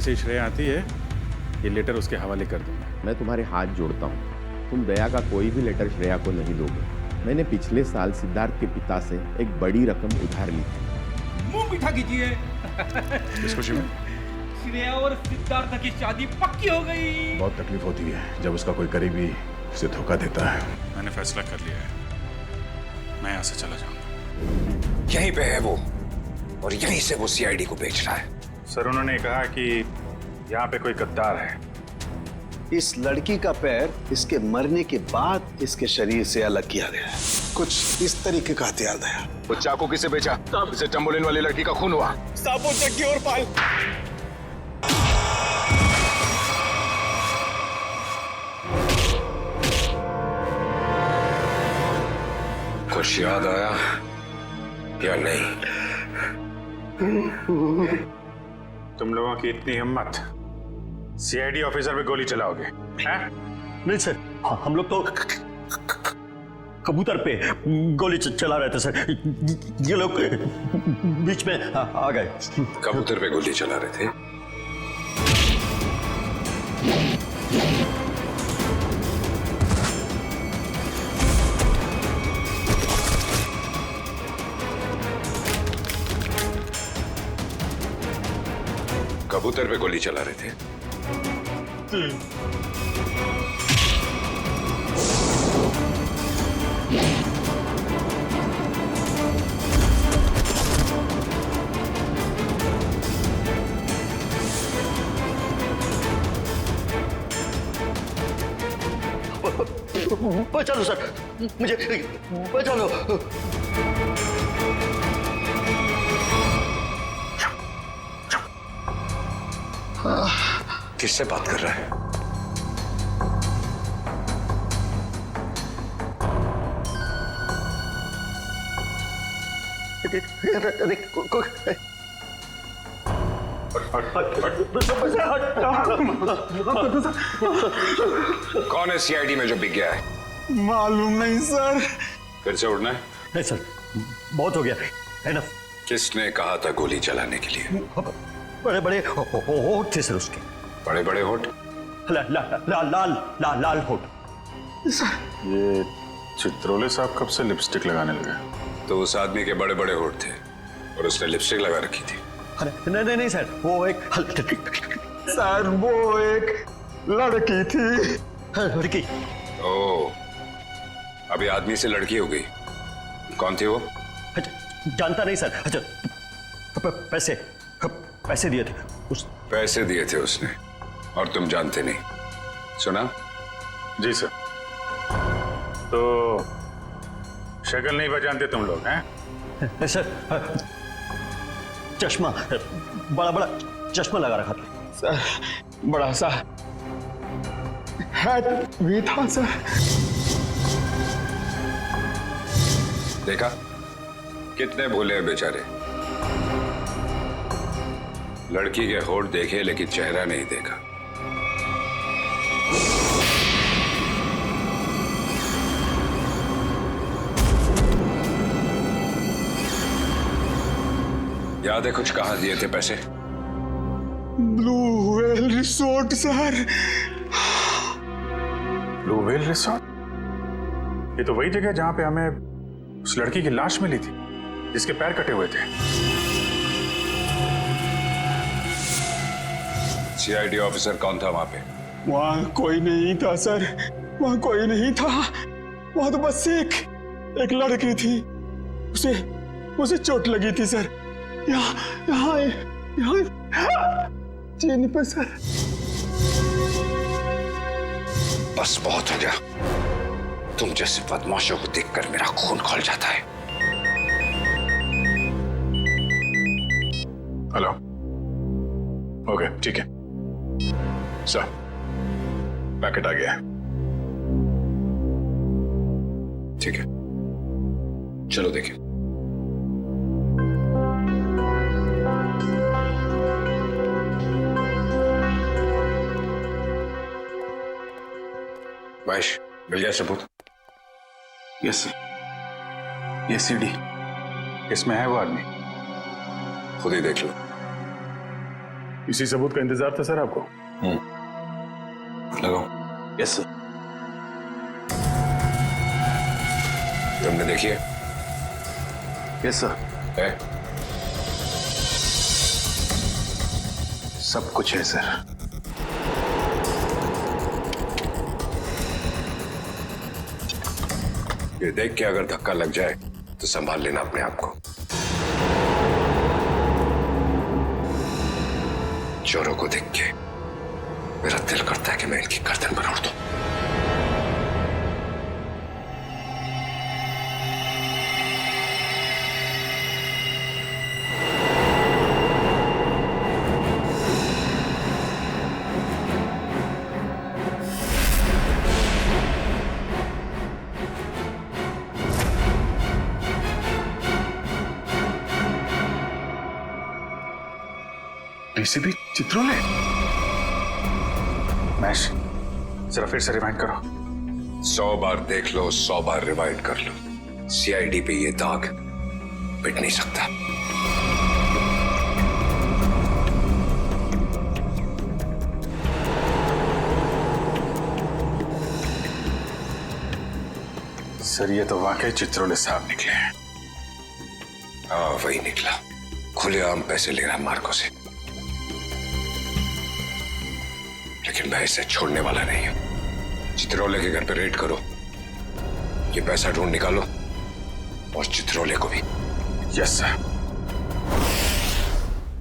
से श्रेया आती है, ये लेटर उसके हवाले कर दूंगा। मैं तुम्हारे हाथ जोड़ता हूँ, तुम दया का कोई भी लेटर श्रेया को नहीं दोगे। मैंने पिछले साल सिद्धार्थ के पिता से एक बड़ी रकम उधार ली थी। मुंह मीठा कीजिए। इस खुशी में श्रेया और सिद्धार्थ की शादी पक्की हो गई। बहुत तकलीफ होती है जब उसका कोई करीबी उसे धोखा देता है। मैंने फैसला कर लिया है, मैं यहाँ से चला जाऊंगा। यहीं पे है वो, और यहीं से वो सीआईडी को बेच रहा है। सर, उन्होंने कहा कि यहाँ पे कोई गद्दार है। इस लड़की का पैर इसके मरने के बाद इसके शरीर से अलग किया गया है। कुछ इस तरीके का हथियार है। वो चाकू किसे बेचा? इसे चंबोलिन वाली लड़की का खून हुआ। साबुत चक्की और पाल। कुछ याद आया या नहीं? तुम लोगों की इतनी हिम्मत, सीआईडी ऑफिसर पे गोली चलाओगे? हैं? नहीं सर, हम लोग तो कबूतर पे गोली चला रहे थे सर। ये लोग बीच में आ गए। कबूतर पे गोली चला रहे थे? कबूतर पे गोली चला रहे थे? बचा लो सर, मुझे बचा लो। किससे बात कर रहा है? कौन है सीआईडी में जो बिक गया है? मालूम नहीं सर। फिर से उड़ना है? नहीं सर, बहुत हो गया, एनफ। किसने कहा था गोली चलाने के लिए? बड़े बड़े होठ थे सर उसके। बड़े बड़े होठ? लाल होठ। ये चित्रोले साहब कब से लिपस्टिक लगाने लगे? तो उस आदमी के बड़े बड़े होठ थे और उसने लिपस्टिक लगा रखी थी। नहीं सर, वो एक सर वो एक लड़की थी। लड़की? ओह, अभी आदमी से लड़की हो गई। कौन थी वो? जानता नहीं सर। अच्छा, पैसे दिए थे उस। पैसे दिए थे उसने और तुम जानते नहीं? सुना? जी सर। तो शक्ल नहीं पहचानते तुम लोग हैं? सर, चश्मा, बड़ा बड़ा चश्मा लगा रखा था सर, बड़ा सा हैट भी था सर। देखा कितने भोले हैं बेचारे। लड़की के होठ देखे लेकिन चेहरा नहीं देखा। याद है कुछ कहाँ दिए थे पैसे? Blue whale resort sir. Blue whale resort? ये तो वही जगह जहां पे हमें उस लड़की की लाश मिली थी जिसके पैर कटे हुए थे। सीआईडी ऑफिसर कौन था वहां पे? वहां कोई नहीं था सर, वहां कोई नहीं था। वहां तो बस एक लड़की थी, उसे चोट लगी थी सर। यहाँ चीन पे सर। बस बहुत हो गया। तुम जैसे बदमाशों को देखकर मेरा खून खौल जाता है। हेलो, ओके ठीक है सर, पैकेट आ गया है। ठीक है, चलो देखें। महेश, मिल गया सबूत? यस सर, ये सीडी, इसमें है वो आदमी। खुद ही देख लो। इसी सबूत का इंतजार था सर आपको? लगाओ। Yes sir. तुमने देखी है? Yes sir. है? सब कुछ है सर। ये देख के अगर धक्का लग जाए तो संभाल लेना अपने आप को। चोरों को देख के मेरा दिल करता है कि मैं इनकी गर्दन पर उड़ दूं। डीसीपी चित्रोले? महेश, जरा फिर से रिवाइंड करो। 100 बार देख लो, 100 बार रिवाइंड कर लो, सीआईडी पे ये दाग मिट नहीं सकता। सर ये तो वाकई चित्रोले साहब निकले हैं। हाँ वही निकला, खुलेआम पैसे ले रहा मार्को से। लेकिन मैं इसे छोड़ने वाला नहीं हूं। चित्रोले के घर पे रेड करो, ये पैसा ढूंढ निकालो और चित्रोले को भी। Yes sir.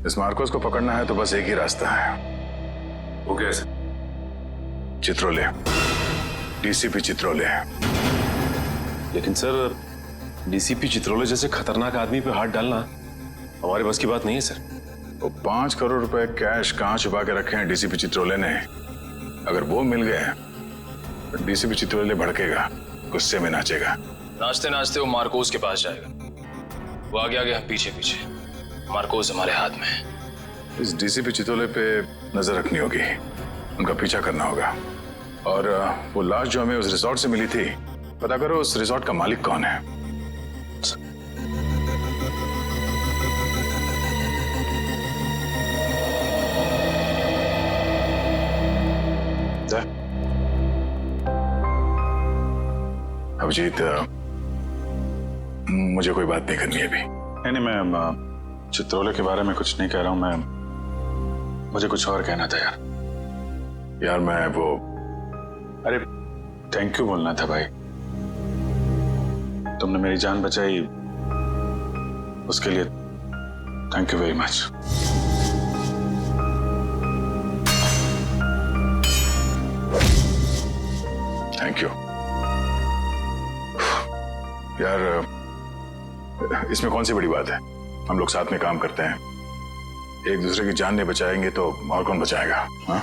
इस मार्कोस को पकड़ना है तो बस एक ही रास्ता है। वो कैसे? चित्रोले, डीसीपी चित्रोले। लेकिन सर, डीसीपी चित्रोले जैसे खतरनाक आदमी पे हाथ डालना हमारे बस की बात नहीं है सर। वो 5 करोड़ रुपए कैश कहां छुपा के रखे हैं डीसीपी चित्रोले ने? अगर वो मिल गए तो डीसीपी चित्रोले भड़केगा, गुस्से में नाचेगा। नाचते नाचते वो मार्कोस के पास जाएगा। वो आगे आगे, हम पीछे पीछे। मार्कोस हमारे हाथ में है। इस डीसीपी चित्रोले पे नजर रखनी होगी, उनका पीछा करना होगा। और वो लाश जो हमें उस रिसोर्ट से मिली थी, पता करो उस रिसोर्ट का मालिक कौन है। अभिजीत, मुझे कोई बात नहीं करनी है अभी। नहीं, मैं चित्रोले के बारे में कुछ नहीं कह रहा हूं। मुझे कुछ और कहना था यार मैं वो, अरे थैंक यू बोलना था भाई। तुमने मेरी जान बचाई, उसके लिए thank you very much. Thank you यार, इसमें कौन सी बड़ी बात है? हम लोग साथ में काम करते हैं, एक दूसरे की जान नहीं बचाएंगे तो और कौन बचाएगा? हाँ?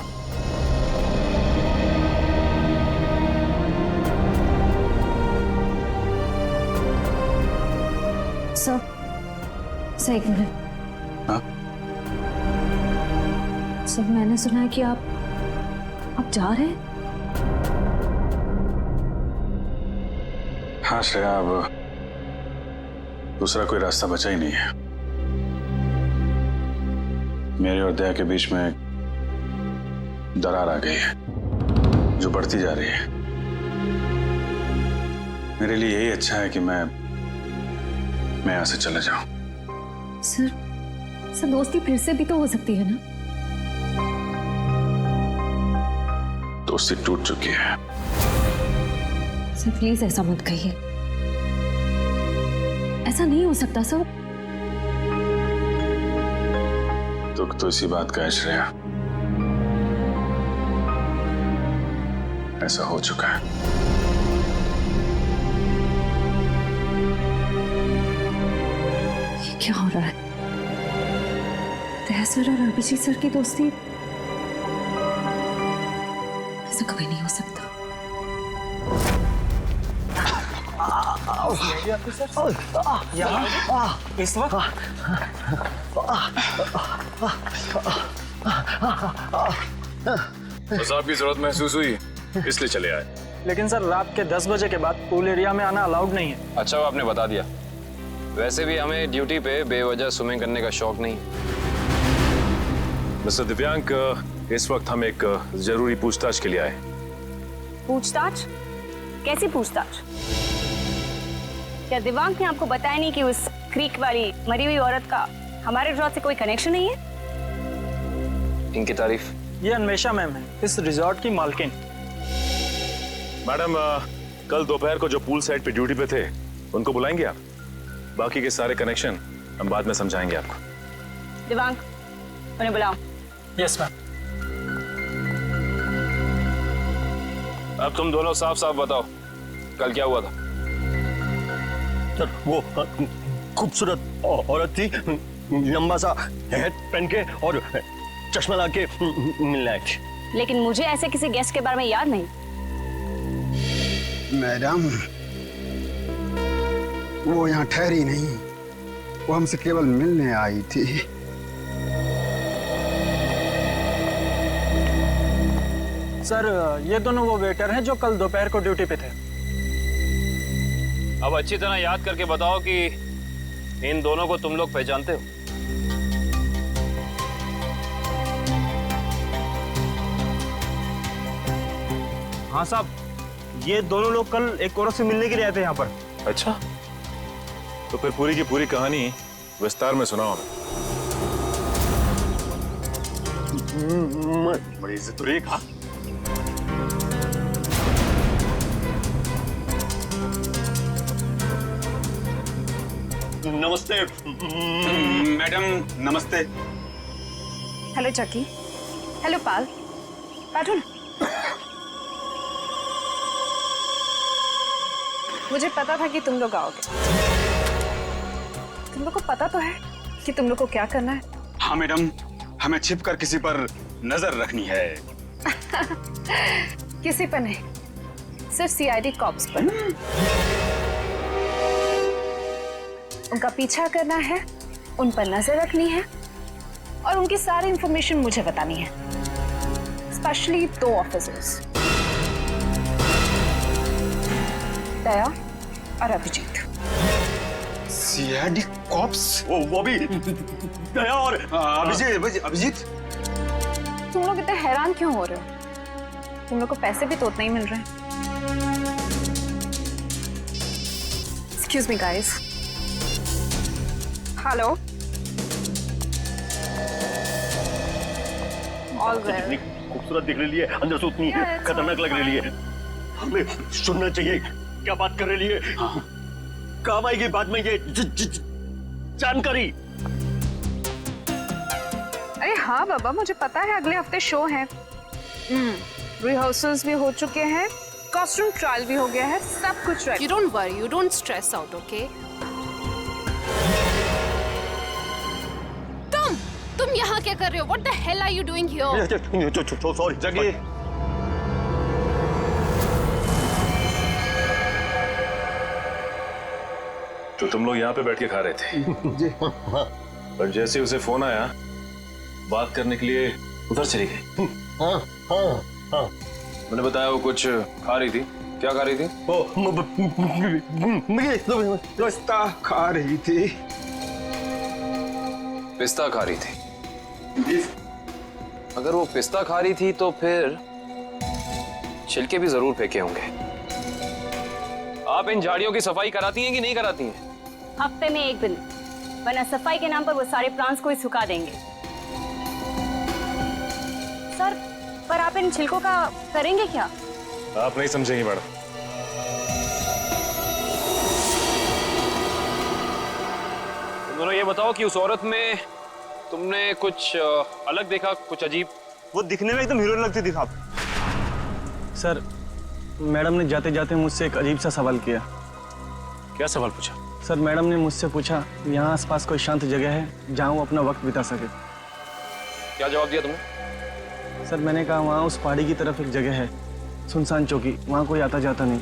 सर एक मिनट। हाँ? सर मैंने सुना है कि आप जा रहे हैं। हाँ श्रेया, अब दूसरा कोई रास्ता बचा ही नहीं है। मेरे और दया के बीच में दरार आ गई है जो बढ़ती जा रही है। मेरे लिए यही अच्छा है कि मैं यहाँ से चला जाऊं। सर दोस्ती फिर से भी तो हो सकती है ना? दोस्ती टूट चुकी है। सर प्लीज ऐसा मत कहिए, ऐसा नहीं हो सकता सर। दुख तो इसी बात का है श्रेया, ऐसा हो चुका है। ये क्या हो रहा है? दया सर और अभिजीत सर की दोस्ती, ऐसा कभी नहीं हो सकता। इस वक्त बस आपकी जरूरत महसूस हुई इसलिए चले आए। लेकिन सर रात के 10 बजे के बाद पूल एरिया में आना अलाउड नहीं है। अच्छा वो आपने बता दिया। वैसे भी हमें ड्यूटी पे बेवजह स्विमिंग करने का शौक नहीं। मिस्टर दिव्यांक, इस वक्त हम एक जरूरी पूछताछ के लिए आए। पूछताछ? कैसी पूछताछ? क्या दिव्यांक ने आपको बताया नहीं कि उस क्रीक वाली मरी हुई औरत का हमारे रिजॉर्ट से कोई कनेक्शन नहीं है? इनकी तारीफ? ये अन्वेषा मैम है, इस रिजॉर्ट की मालकिन। मैडम, कल दोपहर को जो पूल साइड पे ड्यूटी पे थे उनको बुलाएंगे आप? बाकी के सारे कनेक्शन हम बाद में समझाएंगे आपको। दिव्यांक, उन्हें बुलाओ। Yes ma'am. अब तुम दोनों साफ साफ बताओ, कल क्या हुआ था? सर, वो खूबसूरत औरत थी, लंबा सा हेड पहन के और चश्मा लगा के मिलने आई थी। लेकिन मुझे ऐसे किसी गेस्ट के बारे में याद नहीं। मैडम, वो यहाँ ठहरी नहीं, वो हमसे केवल मिलने आई थी। सर, ये दोनों वो वेटर हैं जो कल दोपहर को ड्यूटी पे थे। अब अच्छी तरह याद करके बताओ कि इन दोनों को तुम लोग पहचानते हो? हाँ साहब, ये दोनों लोग कल एक औरत से मिलने के लिए आए थे यहाँ पर। अच्छा, तो फिर पूरी की पूरी कहानी विस्तार में सुनाओ। बड़ी इज्जत तो रही कहा। नमस्ते मैडम, नमस्ते। हेलो चकी। हेलो पाल। बैठो ना। मुझे पता था कि तुम लोग आओगे। तुम लोग को पता तो है कि तुम लोग को क्या करना है? हाँ मैडम, हमें छिपकर किसी पर नजर रखनी है। किसी पर नहीं, सिर्फ सीआईडी कॉप्स पर। उनका पीछा करना है, उन पर नजर रखनी है और उनकी सारी इंफॉर्मेशन मुझे बतानी है, स्पेशली 2 ऑफिसर्स, दया और अभिजीत। CID cops? वो भी दया और अभिजीत। तुम लोग इतने हैरान क्यों हो रहे हो? तुम लोग को पैसे भी तो उतने ही मिल रहे हैं। Excuse me guys. Hello. All well. खूबसूरत दिख रही है, अंदर से उतनी खतरनाक लग रही है। हमें सुनना चाहिए क्या बात कर रही है। काम आएगी बाद में ये जानकारी। अरे हाँ बाबा, मुझे पता है अगले हफ्ते शो है। रिहर्सल्स भी हो चुके हैं, कॉस्ट्यूम ट्रायल भी हो गया है, सब कुछ ready. You don't worry, you don't stress out, okay? तुम यहाँ क्या कर रहे हो? What the hell are you doing here? Sorry जगी। तो तुम लोग यहाँ पे बैठ के खा रहे थे? पर जैसे उसे फोन आया, बात करने के लिए उधर चली गई। हाँ हाँ हाँ। मैंने बताया वो कुछ खा रही थी। क्या खा रही थी? पिस्ता खा रही थी। पिस्ता खा रही थी? अगर वो पिस्ता खा रही थी तो फिर छिलके भी जरूर फेंके होंगे। आप इन झाड़ियों की सफाई कराती हैं कि नहीं कराती हैं? हफ्ते में 1 दिन, वरना सफाई के नाम पर वो सारे प्लांट्स को ही सुखा देंगे। सर, पर आप इन छिलकों का करेंगे क्या? आप नहीं समझेंगी मैडम। तुम दोनों ये बताओ कि उस औरत में तुमने कुछ अलग देखा, कुछ अजीब? वो दिखने में एकदम हीरोइन लगती थी साहब। सर, मैडम ने जाते जाते मुझसे एक अजीब सा सवाल किया। क्या सवाल पूछा? सर, मैडम ने मुझसे पूछा यहाँ आसपास कोई शांत जगह है जहाँ वो अपना वक्त बिता सके। क्या जवाब दिया तुमने? सर, मैंने कहा वहाँ उस पहाड़ी की तरफ एक जगह है, सुनसान चौकी, वहाँ कोई आता जाता नहीं।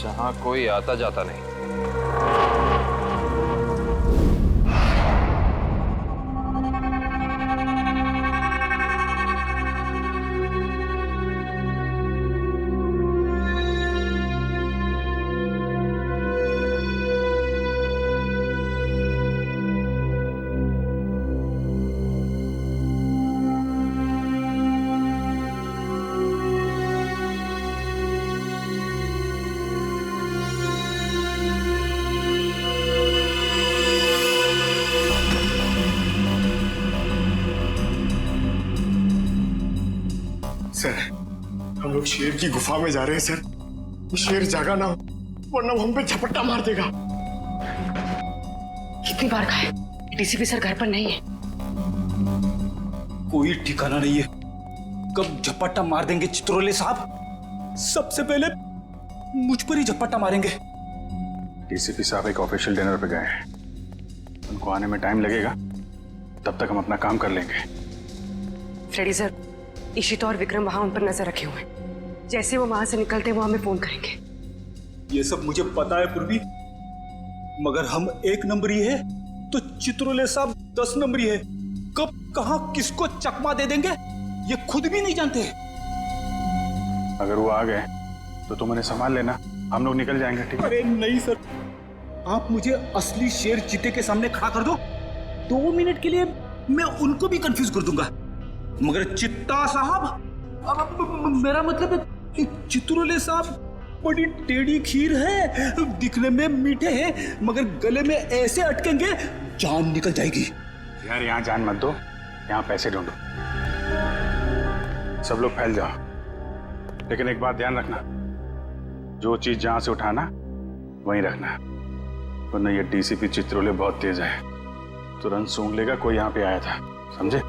जहाँ कोई आता जाता नहीं? लोग शेर की गुफा में जा रहे हैं सर। वो शेर जागा ना हो, वरना वो हम पे झपट्टा मार देगा। कितनी बार कहा है, डीसीपी सर घर पर नहीं है। कोई ठिकाना नहीं है, कब झपट्टा मार देंगे चित्रोले साहब। सबसे पहले मुझ पर ही झपट्टा मारेंगे। डीसीपी साहब एक ऑफिशियल डिनर पे गए हैं, उनको आने में टाइम लगेगा, तब तक हम अपना काम कर लेंगे। फ्रेडी सर, इशिता और विक्रम वहां उन पर नजर रखे हुए हैं। जैसे वो वहां से निकलते वो हमें फोन करेंगे। ये सब मुझे पता है पूर्वी, मगर हम 1 नंबरी है तो चित्रोले साहब 10 नंबरी है। कब कहां किसको चकमा दे देंगे ये खुद भी नहीं जानते। अगर वो आ गए तो तुम उन्हें संभाल लेना, हम लोग निकल जाएंगे, ठीक है? अरे नहीं सर, आप मुझे असली शेर चीते के सामने खड़ा कर दो, 2 मिनट के लिए मैं उनको भी कंफ्यूज कर दूंगा। मगर चित्ता साहब, अब मेरा मतलब है चित्रोले साहब बड़ी टेढ़ी खीर है, दिखने में मीठे हैं मगर गले में ऐसे अटकेंगे जान निकल जाएगी। यार यहाँ जान मत दो, यहाँ पैसे ढूंढो। सब लोग फैल जाओ, लेकिन एक बात ध्यान रखना, जो चीज जहां से उठाना वहीं रखना, वरना ये डीसीपी चित्रोले बहुत तेज है, तुरंत सूंघ लेगा कोई यहाँ पे आया था, समझे?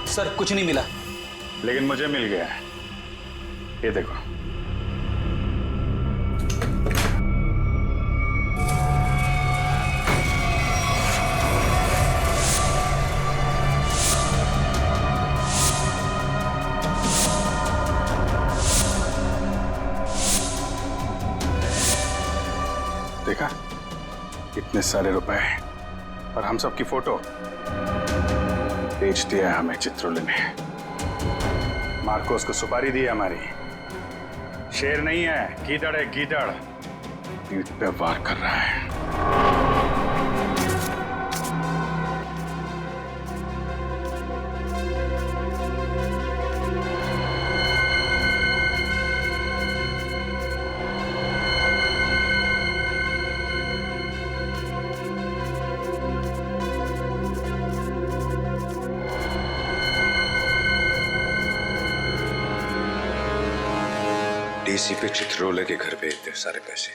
सर कुछ नहीं मिला, लेकिन मुझे मिल गया है, ये देखो। देखा, इतने सारे रुपए और हम सब की फोटो बेच दिया है हमें चित्रोले ने। मार्कोस को सुपारी दी है हमारी। शेर नहीं है, गीदड़ है, गीदड़। पीठ पे वार कर रहा है। डीसीपी चित्रोले के घर पे इतने सारे पैसे,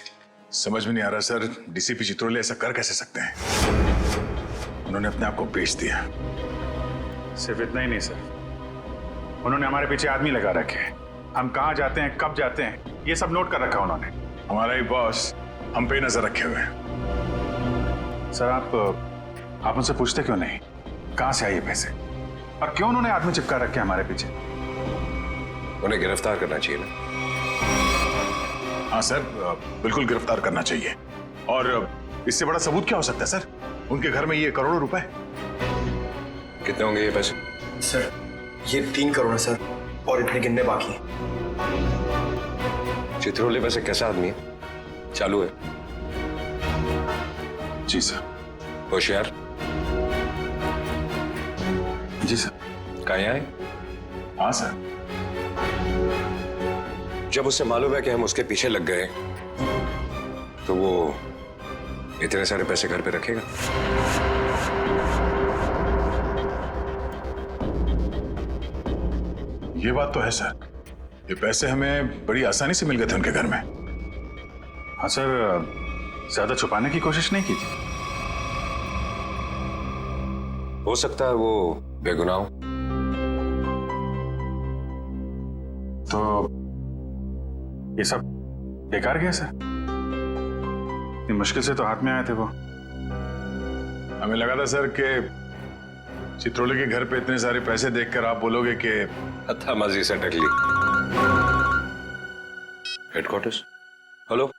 समझ में नहीं आ रहा सर, डीसीपी चित्रोले ऐसा कर कैसे सकते हैं? उन्होंने अपने आप को बेच दिया। सिर्फ इतना ही नहीं सर, उन्होंने हमारे पीछे आदमी लगा रखे हैं। हम कहाँ जाते हैं, कब जाते हैं, ये सब नोट कर रखा उन्होंने। हमारा ही बॉस हम पे नजर रखे हुए हैं। सर आप उनसे पूछते क्यों नहीं कहां से आए ये पैसे, और क्यों उन्होंने आदमी चिपका रखे हमारे पीछे? उन्हें गिरफ्तार करना चाहिए ना। हाँ सर, बिल्कुल गिरफ्तार करना चाहिए। और इससे बड़ा सबूत क्या हो सकता है सर? उनके घर में ये करोड़ों रुपए। कितने होंगे ये पैसे? सर ये 3 करोड़ है सर, और इतने गिनने बाकी हैं। चित्रोले वैसे कैसा आदमी है? चालू है? जी सर। होशियार? जी सर। कहाँ आए? हाँ सर। जब उसे मालूम है कि हम उसके पीछे लग गए तो वो इतने सारे पैसे घर पे रखेगा? ये बात तो है सर, ये पैसे हमें बड़ी आसानी से मिल गए थे उनके घर में। हाँ सर, ज्यादा छुपाने की कोशिश नहीं की थी। हो सकता है वो बेगुनाह हो। तो ये सब बेकार गया सर? इतनी मुश्किल से तो हाथ में आए थे वो। हमें लगा था सर कि चित्रोले के घर पे इतने सारे पैसे देखकर आप बोलोगे कि हत्थामाजी से टकली। हेडक्वार्टर्स। हेलो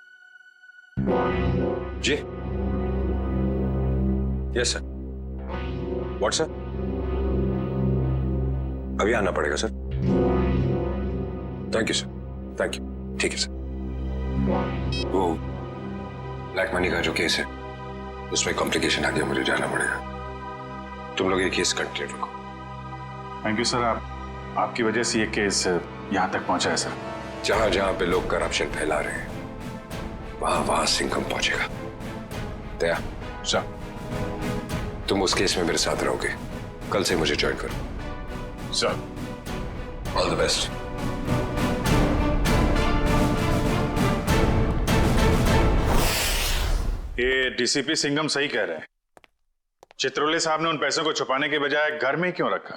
जी। Yes sir. What sir? अभी आना पड़ेगा sir. Thank you sir, thank you. ठीक है सर। वो ब्लैक मनी का जो केस है उसमें कॉम्प्लिकेशन आ गया, मुझे जाना पड़ेगा। तुम लोग ये केस कंटिन्यू रखो। Thank you sir. आपकी वजह से ये केस यहाँ तक पहुंचा है सर। जहां जहां पे लोग करप्शन फैला रहे हैं वहां वहां सिंघम पहुंचेगा। दया सर, तुम उस केस में मेरे साथ रहोगे। कल से मुझे ज्वाइन करो सर। All the best. ये डीसीपी सिंघम सही कह रहे हैं। चित्रोले साहब ने उन पैसों को छुपाने के बजाय घर में ही क्यों रखा,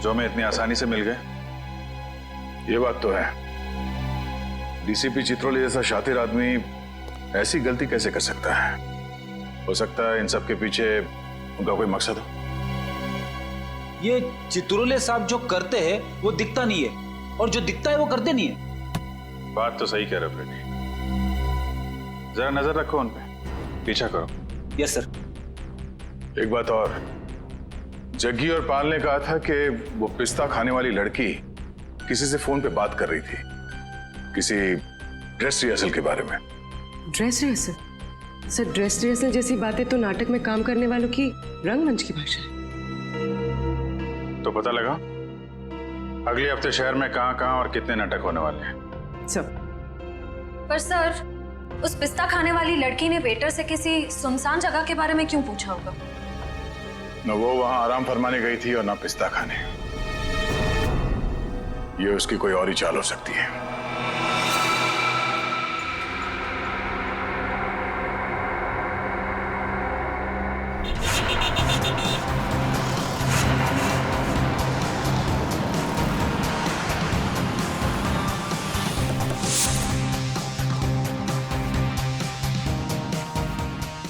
जो हमें इतनी आसानी से मिल गए? ये बात तो है, डीसीपी चित्रोले जैसा शातिर आदमी ऐसी गलती कैसे कर सकता है? हो सकता है इन सब के पीछे उनका कोई मकसद हो। ये चित्रोले साहब जो करते हैं वो दिखता नहीं है, और जो दिखता है वो करते नहीं है। बात तो सही कह रहे हो फ्रेडी। जरा नजर रखो उन पे, पीछा करो। Yes sir. एक बात और, जग्गी और पाल ने कहा था कि वो पिस्ता खाने वाली लड़की किसी से फोन पे बात कर रही थी, किसी ड्रेस रिहर्सल के बारे में। Dress rehearsal? Sir, dress rehearsal जैसी बातें तो नाटक में काम करने वालों की रंगमंच की भाषा है। तो पता लगा अगले हफ्ते शहर में कहां और कितने नाटक होने वाले हैं? सब। पर सर, उस पिस्ता खाने वाली लड़की ने वेटर से किसी सुनसान जगह के बारे में क्यों पूछा होगा? न वो वहां आराम फरमाने गई थी और न पिस्ता खाने। ये उसकी कोई और ही चाल हो सकती है।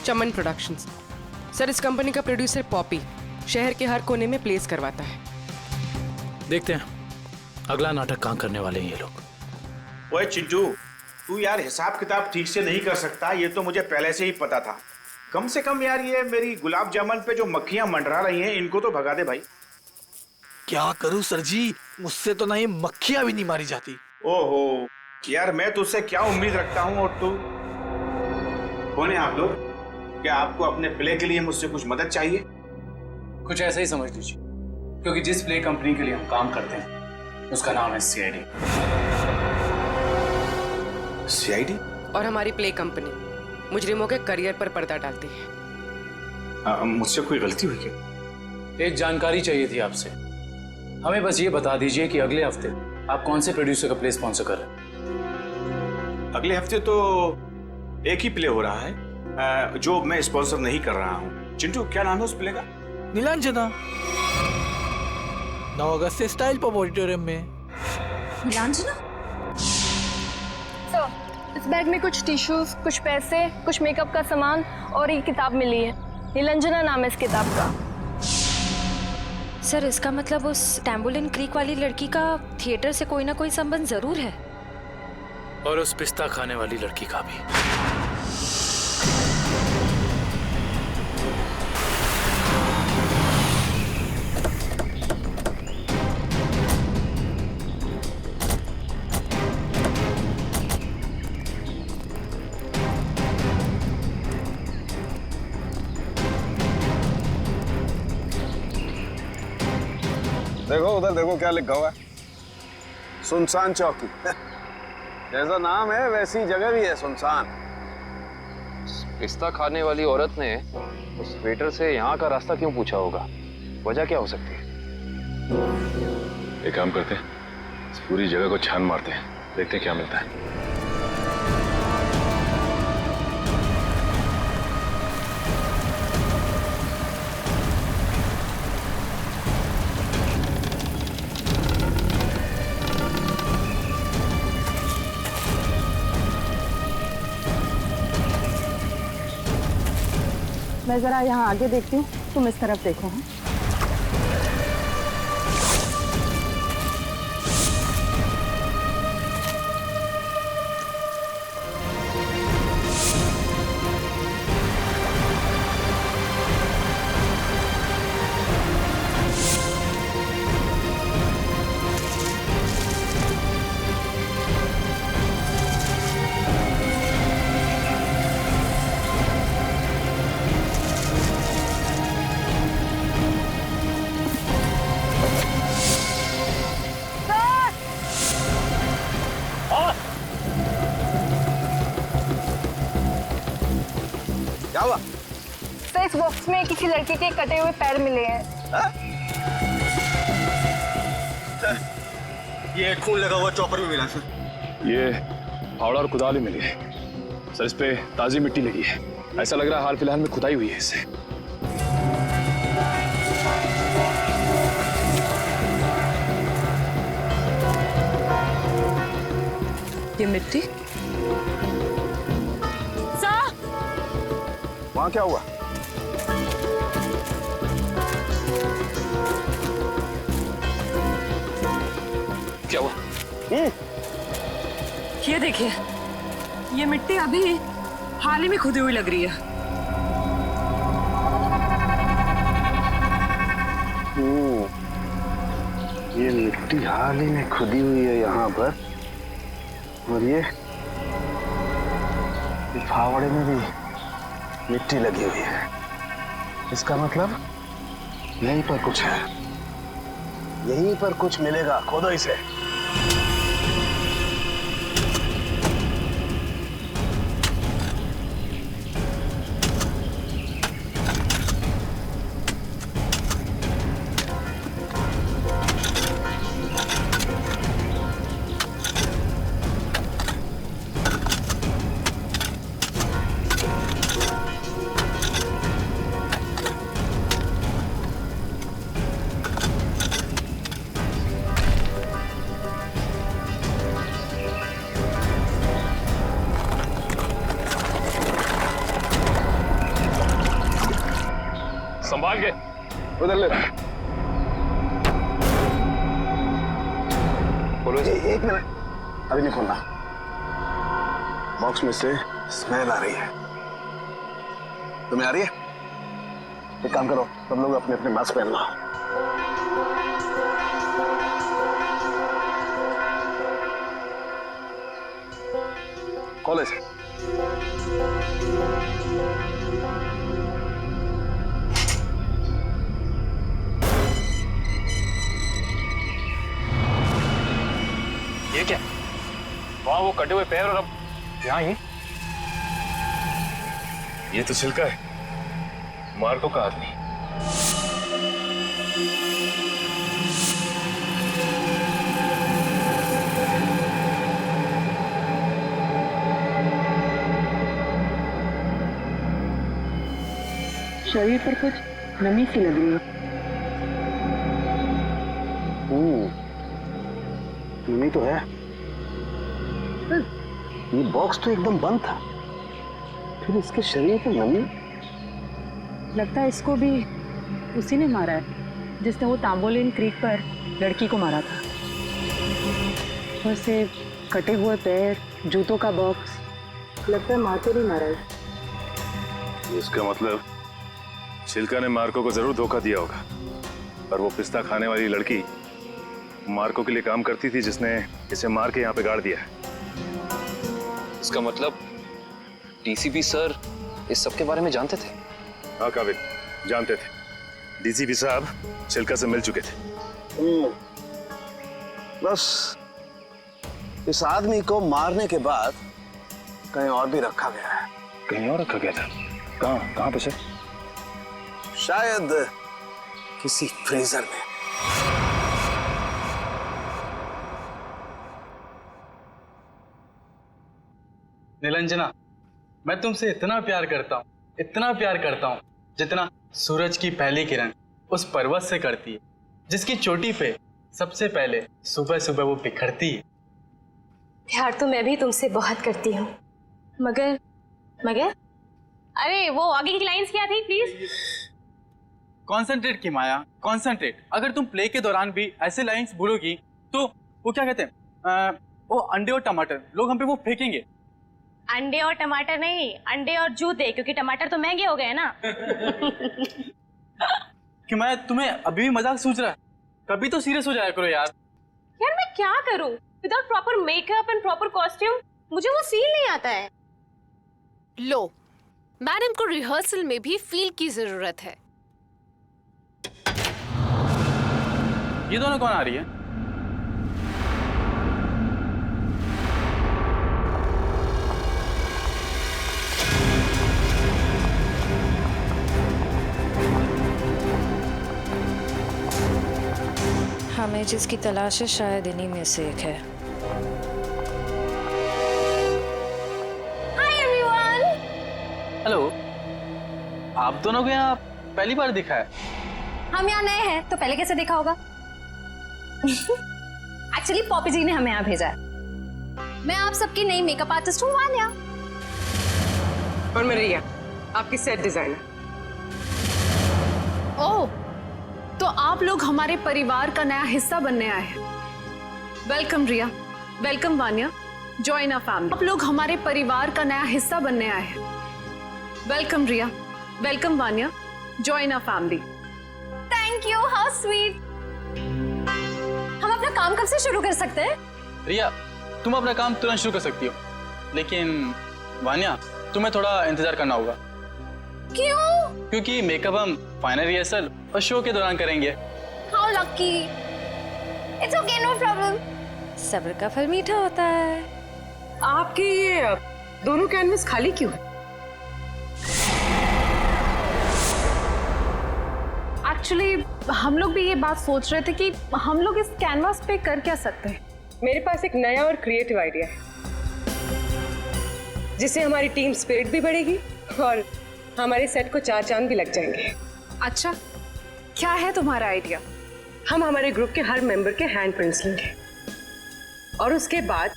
चमन प्रोडक्शंस। सर, इस कंपनी का प्रोड्यूसर पॉपी शहर के हर कोने में प्लेस करवाता है। देखते हैं अगला नाटक कहाँ करने वाले हैं ये लोग। ओए चिंटू, तू यार हिसाब किताब ठीक से नहीं कर सकता, ये तो मुझे पहले से ही पता था। कम से कम यार ये मेरी गुलाब जामुन पे जो मक्खियां मंडरा रही हैं इनको तो भगा दे भाई। क्या करूं सर जी, मुझसे तो नहीं मक्खियां भी नहीं मारी जाती। ओहो यार, मैं तुझसे क्या उम्मीद रखता हूँ। और तू कौन है आप लोग? क्या आपको अपने प्ले के लिए मुझसे कुछ मदद चाहिए? कुछ ऐसा ही समझ लीजिए, क्योंकि जिस प्ले कंपनी के लिए हम काम करते हैं उसका नाम है सीआईडी। सीआईडी? और हमारी प्ले कंपनी मुजरिमों के करियर पर पर्दा डालती है। मुझसे कोई गलती हुई क्या? एक जानकारी चाहिए थी आपसे। हमें बस ये बता दीजिए कि अगले हफ्ते आप कौन से प्रोड्यूसर का प्ले स्पॉन्सर कर रहे हैं? अगले हफ्ते तो एक ही प्ले हो रहा है जो मैं स्पॉन्सर नहीं कर रहा हूँ। चिंटू, क्या नाम है उस प्ले का? नीलांजना। 9 अगस्त से स्टाइल पब ऑडिटोरियम में। नीलांजना? सर, इस बैग में कुछ टिश्यूज, कुछ पैसे, कुछ मेकअप का सामान और एक किताब मिली है। नीलांजना नाम है इस किताब का। सर, इसका मतलब उस टैम्बोलिन क्रीक वाली लड़की का थिएटर से कोई ना कोई संबंध जरूर है। और उस पिस्ता खाने वाली लड़की का भी। देखो उधर देखो क्या लिखा हुआ है, सुनसान चौकी। जैसा नाम है वैसी जगह भी है, सुनसान। पिस्ता खाने वाली औरत ने उस वेटर से यहाँ का रास्ता क्यों पूछा होगा? वजह क्या हो सकती है? एक काम करते हैं, इस पूरी जगह को छान मारते हैं, देखते हैं क्या मिलता है। मैं जरा यहाँ आगे देखती हूँ, तुम इस तरफ देखो। हाँ? क्या हुआ? सर, इस बॉक्स में किसी लड़के के कटे हुए पैर मिले हैं। ये खून लगा हुआ चॉपर भी मिला सर। ये फावड़ा और कुदाल भी मिली है सर, इस पे ताजी मिट्टी लगी है। ऐसा लग रहा है हाल फिलहाल में खुदाई हुई है इससे। ये मिट्टी वहां क्या हुआ? क्या हुआ? ये देखिए, ये मिट्टी अभी हाल ही में खुदी हुई लग रही है। ये मिट्टी हाल ही में खुदी हुई है यहाँ पर, और ये फावड़े में भी मिट्टी लगी हुई है। इसका मतलब यहीं पर कुछ है, यहीं पर कुछ मिलेगा। खोदो इसे। संभाल के उधर ले। बोलो जी। एक मिनट, अभी नहीं खोलना। बॉक्स में से स्मेल आ रही है। तुम्हें आ रही है? एक काम करो, सब लोग अपने अपने मास्क पहन लो। कॉलेज ये क्या? वहां वो कटे हुए पैर और अब यहाँ ये? ये तो छिलका है मार्को का आदमी। शरीर पर कुछ नमी सी लग रही है। नमी तो है। ये बॉक्स तो एकदम बंद था, फिर इसके शरीर पर नमी। लगता है इसको भी उसी ने मारा है जिसने वो तांबोलिन क्रीक पर लड़की को मारा था। वैसे कटे हुए पैर, जूतों का बॉक्स, लगता है मार्को ने मारा है। इसका मतलब छिलका ने मार्को को जरूर धोखा दिया होगा, पर वो पिस्ता खाने वाली लड़की मार्को के लिए काम करती थी जिसने इसे मार के यहाँ पे गाड़ दिया है। इसका मतलब डीसीपी सर इस सब के बारे में जानते थे? हाँ काबिल, जानते थे। डीसीपी साहब छिलका से मिल चुके थे बस इस आदमी को मारने के बाद कहीं और भी रखा गया है। कहीं और रखा गया था? कहाँ पे सर? शायद किसी फ्रीजर में। निरंजना, मैं तुमसे इतना प्यार करता हूँ जितना सूरज की पहली किरण उस पर्वत से करती है, जिसकी चोटी पे सबसे पहले सुबह सुबह वो बिखरती है। प्यार तो मैं भी तुमसे बहुत करती हूँ, मगर अरे वो आगे की लाइंस क्या थी प्लीज? कॉन्सेंट्रेट की माया, कॉन्सेंट्रेट। अगर तुम प्ले के दौरान भी ऐसे लाइंस भूलोगी तो वो क्या कहते हैं, वो अंडे और टमाटर लोग हम पे वो फेंकेंगे। अंडे और टमाटर नहीं, अंडे और जूते, क्योंकि टमाटर तो महंगे हो गए ना। कि मैं तुम्हें अभी भी मजाक सूझ रहा है, कभी तो सीरियस हो जाया करो यार। यार मैं क्या करूं without proper makeup and proper costume, मुझे वो फील नहीं आता है। लो, मैडम को रिहर्सल में भी फील की जरूरत है। ये दोनों कौन आ रही है? हमें जिसकी तलाश है शायद इन्हीं में से एक है। Hi everyone. हेलो, आप दोनों को यहाँ पहली बार दिखा है? हम यहाँ नए हैं तो पहले कैसे देखा होगा? एक्चुअली पॉपी जी ने हमें यहाँ भेजा है। मैं आप सबकी नई मेकअप आर्टिस्ट हूँ वान्या। और मैं रिया, आपकी सेट डिजाइनर। ओह, तो आप लोग हमारे परिवार का नया हिस्सा बनने आए हैं। Welcome Riya, welcome Vanya, join our family. आप लोग हमारे परिवार का नया हिस्सा बनने आए हैं। Welcome Riya, welcome Vanya, join our family. Thank you, how sweet. हम अपना काम कब से शुरू कर सकते हैं? रिया, तुम अपना काम तुरंत शुरू कर सकती हो, लेकिन वान्या तुम्हें थोड़ा इंतजार करना होगा। क्यों? क्योंकि मेकअप हम फाइनल रिहर्सल और शो के दौरान करेंगे। How lucky. It's okay, no problem. सब्र का फल मीठा होता है। आपके ये दोनों कैनवस खाली क्यों है? एक्चुअली हम लोग भी ये बात सोच रहे थे कि हम लोग इस कैनवास पे कर क्या सकते हैं। मेरे पास एक नया और क्रिएटिव आइडिया है, जिससे हमारी टीम स्पिरिट भी बढ़ेगी और हमारे सेट को 4 चांद भी लग जाएंगे। अच्छा, क्या है तुम्हारा आइडिया? हम हमारे ग्रुप के हर मेंबर के हैंड प्रिंट्स लेंगे और उसके बाद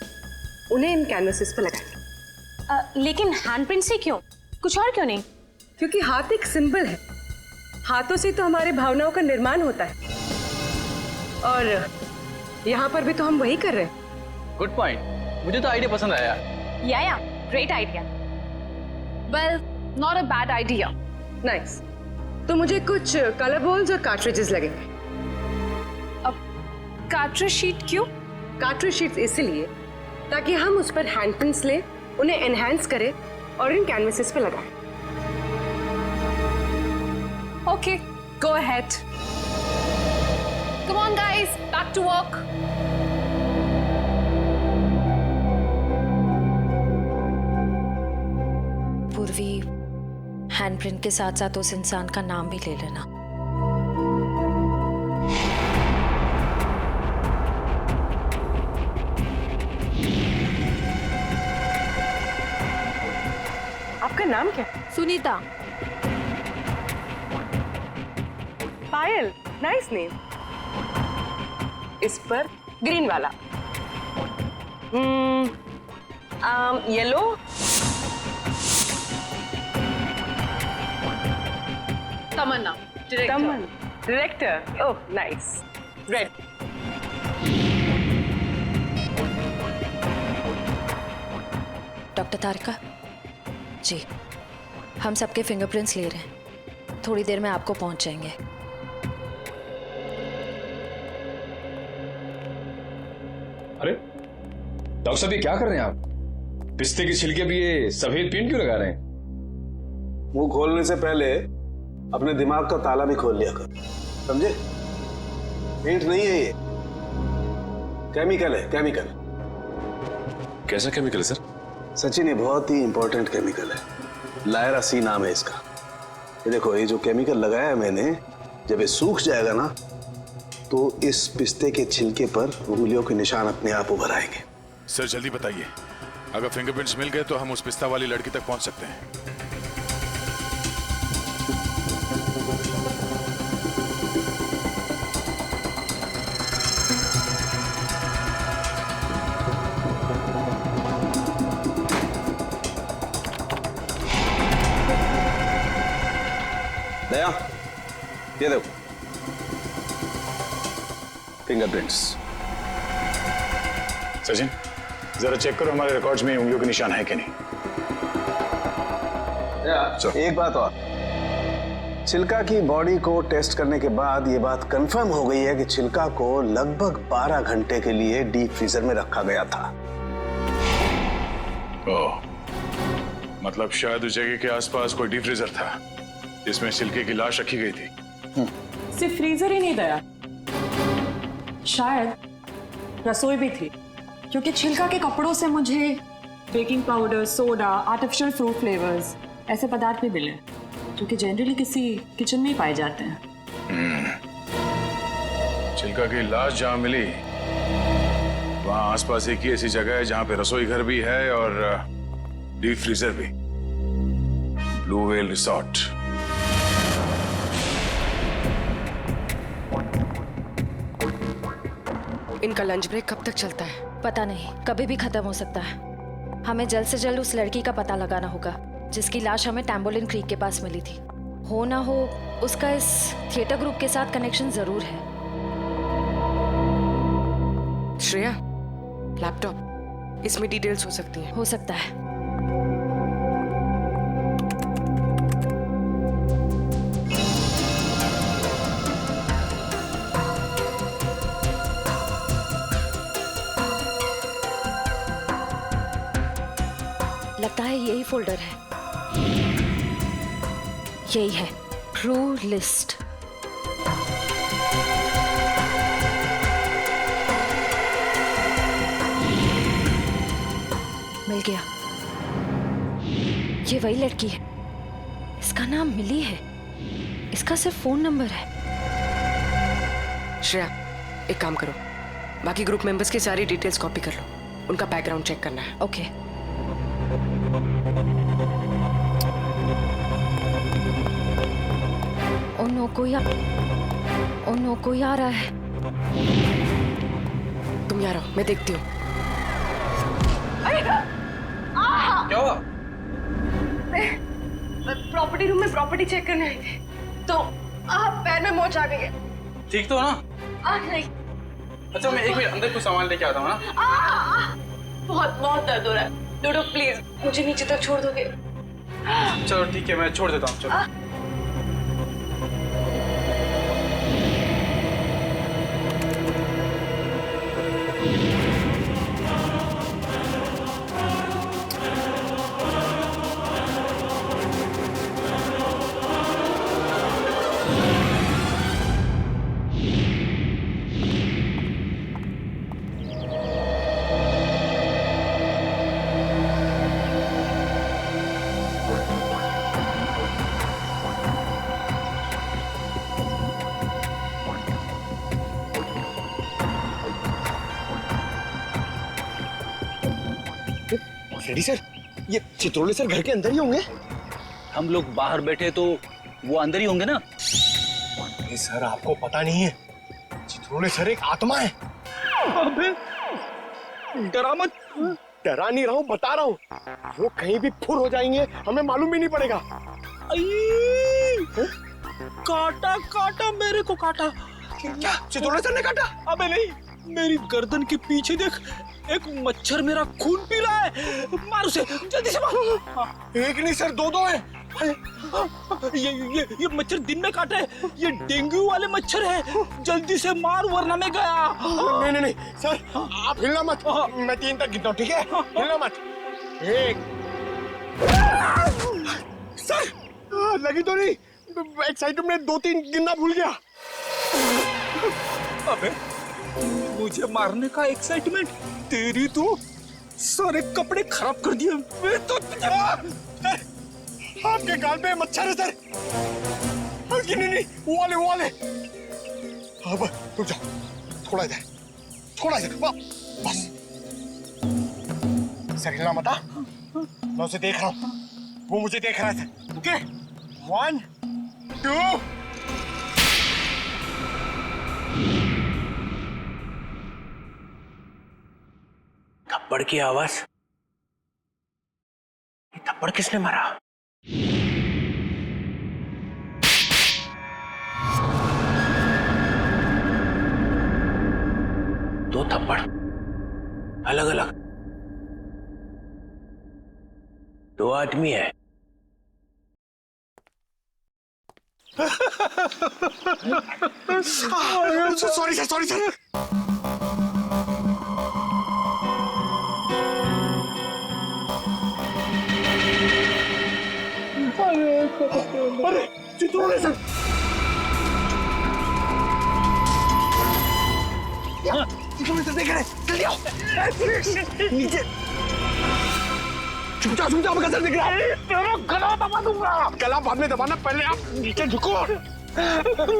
उन्हें इन कैनवसेस पर लगाएंगे। लेकिन हैंड प्रिंट से क्यों? कुछ और क्यों नहीं? क्योंकि हाथ एक सिंबल है, हाथों से तो हमारे भावनाओं का निर्माण होता है और यहाँ पर भी तो हम वही कर रहे हैं। गुड पॉइंट, मुझे तो आइडिया पसंद आया। या great idea. Well, not a bad idea. Nice. तो मुझे कुछ कलर बॉल्स और कार्ट्रिजेस लगेंगे। अब कार्ट्रिज शीट क्यों? कार्ट्रिज शीट्स इसलिए ताकि हम उस पर हैंड प्रिंट्स लें, उन्हें एनहांस करें और इन कैनवसेस पे लगाएं। Okay, go ahead. Come on guys, back to work. Purvi, handprint के साथ साथ उस इंसान का नाम भी ले लेना। आपका नाम क्या? सुनीता। Payal, nice name. इस पर ग्रीन वाला। Yellow. Tamanna, director. Oh nice. Red. Doctor Tarika ji, हम सबके फिंगरप्रिंट्स ले रहे हैं, थोड़ी देर में आपको पहुंच जाएंगे। अरे डॉक्टर साहब, ये क्या कर रहे हैं आप? पिस्ते के छिलके भी ये सफेद पेंट क्यों लगा रहे हैं? मुंह खोलने से पहले अपने दिमाग का ताला भी खोल लिया कर, समझे? पेंट नहीं है ये, केमिकल है, केमिकल। कैसा केमिकल है सर? सचिन, ये बहुत ही इंपॉर्टेंट केमिकल है, लायरा सी नाम है इसका। ये देखो, ये जो केमिकल लगाया है मैंने, जब ये सूख जाएगा ना तो इस पिस्ते के छिलके पर उंगलियों के निशान अपने आप उभर आएंगे। सर जल्दी बताइए, अगर फिंगरप्रिंट्स मिल गए तो हम उस पिस्ता वाली लड़की तक पहुंच सकते हैं। दया, ये देखो फिंगरप्रिंट्स। सचिन जरा चेक करो हमारे रिकॉर्ड्स में उंगलियों के निशान है कि नहीं। एक बात और, छिलका की बॉडी को टेस्ट करने के बाद ये बात कंफर्म हो गई है कि छिलका को लगभग 12 घंटे के लिए डीप फ्रीजर में रखा गया था। ओह, मतलब शायद उस जगह के आसपास कोई डीप फ्रीजर था जिसमें छिलके की लाश रखी गई थी। सिर्फ फ्रीजर ही नहीं दया, शायद रसोई भी थी, क्योंकि छिलका के कपड़ों से मुझे baking powder, soda, artificial fruit flavours ऐसे पदार्थ भी मिले जो कि जनरली किसी किचन में ही पाए जाते हैं। छिलका की लाश जहां मिली वहां आसपास एक ही ऐसी जगह है जहां पे रसोई घर भी है और डीप फ्रीजर भी, ब्लू व्हेल रिसोर्ट। इनका लंच ब्रेक कब तक चलता है? पता नहीं, कभी भी खत्म हो सकता है। हमें जल्द से जल्द उस लड़की का पता लगाना होगा जिसकी लाश हमें टैम्बोलिन क्रीक के पास मिली थी। हो ना हो उसका इस थिएटर ग्रुप के साथ कनेक्शन जरूर है। श्रेया, लैपटॉप, इसमें डिटेल्स हो सकती हैं। हो सकता है। लगता है यही फोल्डर है। यही है, ट्रू लिस्ट। मिल गया, ये वही लड़की है। इसका नाम मिली है, इसका सिर्फ फोन नंबर है। श्रेया, एक काम करो, बाकी ग्रुप मेंबर्स की सारी डिटेल्स कॉपी कर लो, उनका बैकग्राउंड चेक करना है। ओके। कोई आ रहा है। तुम यहाँ रहो, मैं देखती हूँ। क्या हुआ? प्रॉपर्टी रूम में प्रॉपर्टी चेक करने आई थी, तो पैर में मोच आ गई है। ठीक तो ना? नहीं। अच्छा मैं एक मिनट अंदर कुछ सामान लेके आता हूँ ना। बहुत बहुत दर्द हो रहा है। डोडो प्लीज मुझे नीचे तक छोड़ दोगे? चलो ठीक है, मैं छोड़ देता हूँ। चलो। रेडी सर, ये चित्रोले सर घर के अंदर ही होंगे? हम लोग बाहर बैठे तो वो अंदर ही होंगे ना? अरे सर, आपको पता नहीं है, चित्रोले सर एक आत्मा है। अबे डरा मत। डरा नहीं रहा हूँ, बता रहा हूँ, वो कहीं भी फुर हो जाएंगे, हमें मालूम भी नहीं पड़ेगा। काटा काटा, मेरे को काटा। क्या चित्रोले सर ने काटा? अबे नहीं, मेरी गर्दन के पीछे देख, एक मच्छर मेरा खून पी रहा है। मार उसे, जल्दी से मारो। एक नहीं सर, दो हैं। ये मच्छर दिन में काटा है, ये डेंगू वाले मच्छर है। जल्दी से मार वरना मैं गया। नहीं सर, आप हिलना मत, मैं 3 तक गिनता हूँ, ठीक है? हिलना मत। 1। सर लगी तो नहीं? एक्साइटमेंट में 2-3 गिनना भूल गया। अबे मुझे मारने का एक्साइटमेंट, तेरी तो सारे कपड़े खराब कर दिए। मैं तो आपके गाल पे मच्छर है सर। नहीं, वो वाले। अब रुक जाओ, थोड़ा इधर, बस। सर हिलना मत, मैं उसे देख रहा हूँ, वो मुझे देख रहा है। ओके, 1 2 थप्पड़ की आवाज। ये थप्पड़ किसने मारा? दो थप्पड़ अलग अलग, दो आदमी है। Sorry sir. अरे चित्रोले सर, चित्रोले सर देख रहे, जल्दी आओ नीचे। झुक जाओ, गजर दिख रहा है। तेरा गला दबा दूंगा। गला बाद में दबाना, पहले आप नीचे झुको।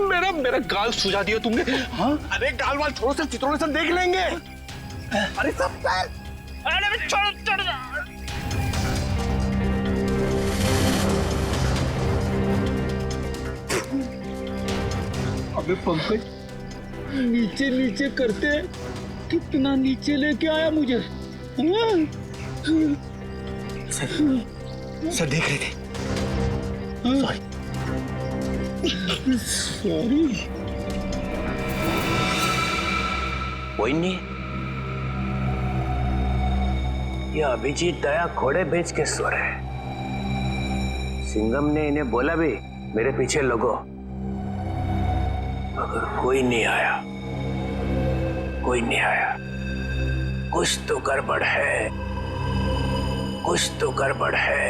मेरा गाल सुझा दिया तुमने। हाँ? अरे गाल वाल छोड़ो सर, चित्रोले सर देख लेंगे। अरे सब छोड़। अबे पंकज, नीचे करते कितना नीचे लेके आया मुझे। सर देख रहे थे। सॉरी। कोई नहीं, ये अभिजीत दया घोड़े बेच के सो रहे। सिंघम ने इन्हें बोला भी मेरे पीछे लगो, मगर कोई नहीं आया। कुछ तो गड़बड़ है।